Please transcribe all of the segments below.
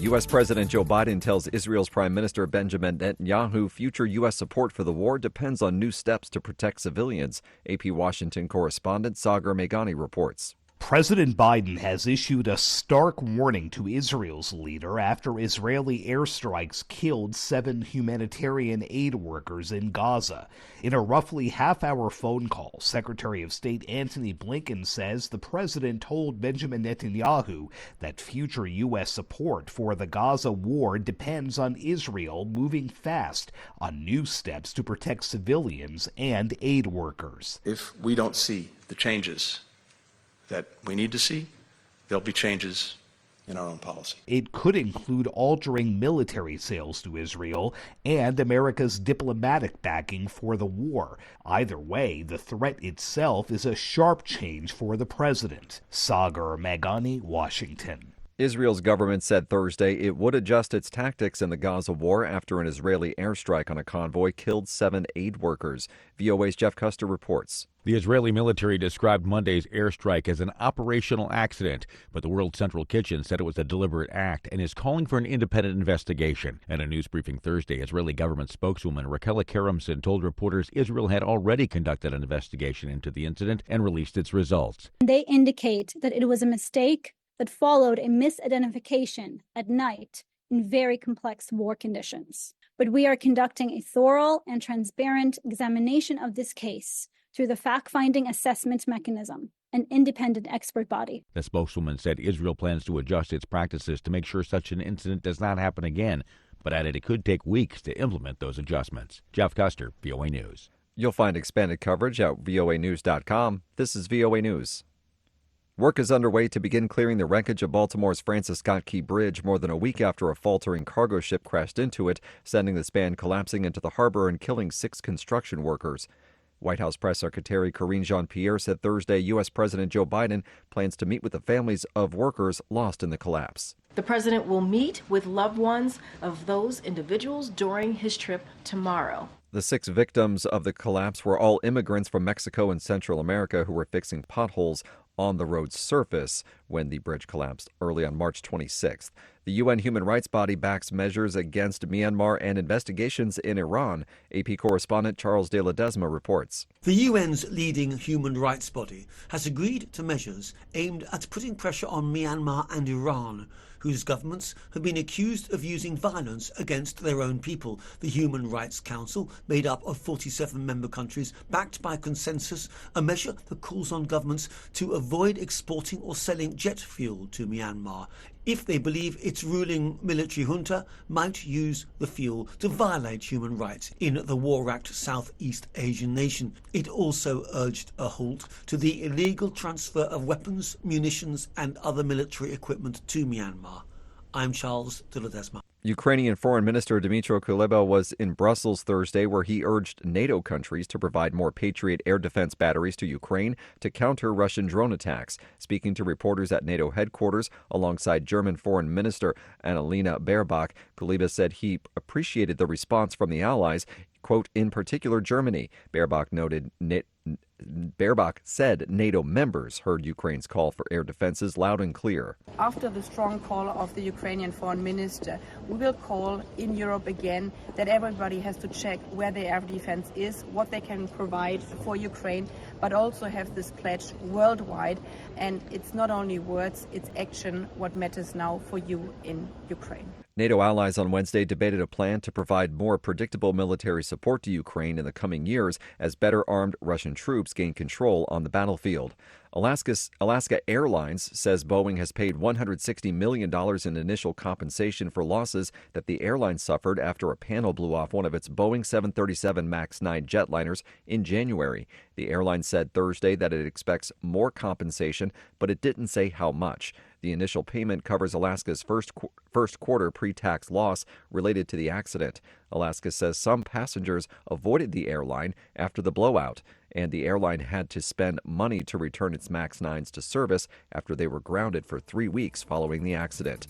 U.S. President Joe Biden tells Israel's Prime Minister Benjamin Netanyahu future U.S. support for the war depends on new steps to protect civilians. AP Washington correspondent Sagar Meghani reports. President Biden has issued a stark warning to Israel's leader after Israeli airstrikes killed 7 humanitarian aid workers in Gaza. In a roughly half-hour phone call, Secretary of State Antony Blinken says the president told Benjamin Netanyahu that future U.S. support for the Gaza war depends on Israel moving fast on new steps to protect civilians and aid workers. If we don't see the changes that we need to see, there'll be changes in our own policy. It could include altering military sales to Israel and America's diplomatic backing for the war. Either way, the threat itself is a sharp change for the president. Sagar Meghani, Washington. Israel's government said Thursday it would adjust its tactics in the Gaza war after an Israeli airstrike on a convoy killed 7 aid workers. VOA's Jeff Custer reports. The Israeli military described Monday's airstrike as an operational accident, but the World Central Kitchen said it was a deliberate act and is calling for an independent investigation. At a news briefing Thursday, Israeli government spokeswoman Raquel Karamson told reporters Israel had already conducted an investigation into the incident and released its results. They indicate that it was a mistake that followed a misidentification at night in very complex war conditions. But we are conducting a thorough and transparent examination of this case through the fact-finding assessment mechanism, an independent expert body. The spokeswoman said Israel plans to adjust its practices to make sure such an incident does not happen again, but added it could take weeks to implement those adjustments. Jeff Custer, VOA News. You'll find expanded coverage at voanews.com. This is VOA News. Work is underway to begin clearing the wreckage of Baltimore's Francis Scott Key Bridge more than a week after a faltering cargo ship crashed into it, sending the span collapsing into the harbor and killing 6 construction workers. White House Press Secretary Karine Jean-Pierre said Thursday U.S. President Joe Biden plans to meet with the families of workers lost in the collapse. The president will meet with loved ones of those individuals during his trip tomorrow. The 6 victims of the collapse were all immigrants from Mexico and Central America who were fixing potholes on the road's surface when the bridge collapsed early on March 26th. The UN human rights body backs measures against Myanmar and investigations in Iran. AP correspondent Charles de Ledesma reports. The UN's leading human rights body has agreed to measures aimed at putting pressure on Myanmar and Iran, whose governments have been accused of using violence against their own people. The Human Rights Council, made up of 47 member countries, backed by consensus, a measure that calls on governments to avoid exporting or selling jet fuel to Myanmar if they believe its ruling military junta might use the fuel to violate human rights in the war-wracked Southeast Asian nation. It also urged a halt to the illegal transfer of weapons, munitions and other military equipment to Myanmar. I'm Charles de Ledesma. Ukrainian Foreign Minister Dmytro Kuleba was in Brussels Thursday, where he urged NATO countries to provide more Patriot air defense batteries to Ukraine to counter Russian drone attacks. Speaking to reporters at NATO headquarters alongside German Foreign Minister Annalena Baerbock, Kuleba said he appreciated the response from the allies, quote, in particular Germany. Baerbock said NATO members heard Ukraine's call for air defenses loud and clear. After the strong call of the Ukrainian foreign minister, we will call in Europe again that everybody has to check where their air defense is, what they can provide for Ukraine, but also have this pledge worldwide. And it's not only words, it's action what matters now for you in Ukraine. NATO allies on Wednesday debated a plan to provide more predictable military support to Ukraine in the coming years as better armed Russian troops gain control on the battlefield. Alaska Airlines says Boeing has paid $160 million in initial compensation for losses that the airline suffered after a panel blew off one of its Boeing 737 MAX 9 jetliners in January. The airline said Thursday that it expects more compensation, but it didn't say how much. The initial payment covers Alaska's first quarter pre-tax loss related to the accident. Alaska says some passengers avoided the airline after the blowout, and the airline had to spend money to return its MAX 9s to service after they were grounded for 3 weeks following the accident.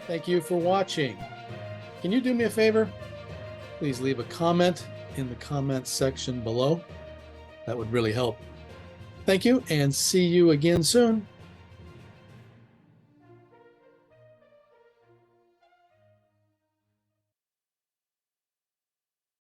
Thank you for watching. Can you do me a favor? Please leave a comment in the comments section below. That would really help. Thank you, and see you again soon.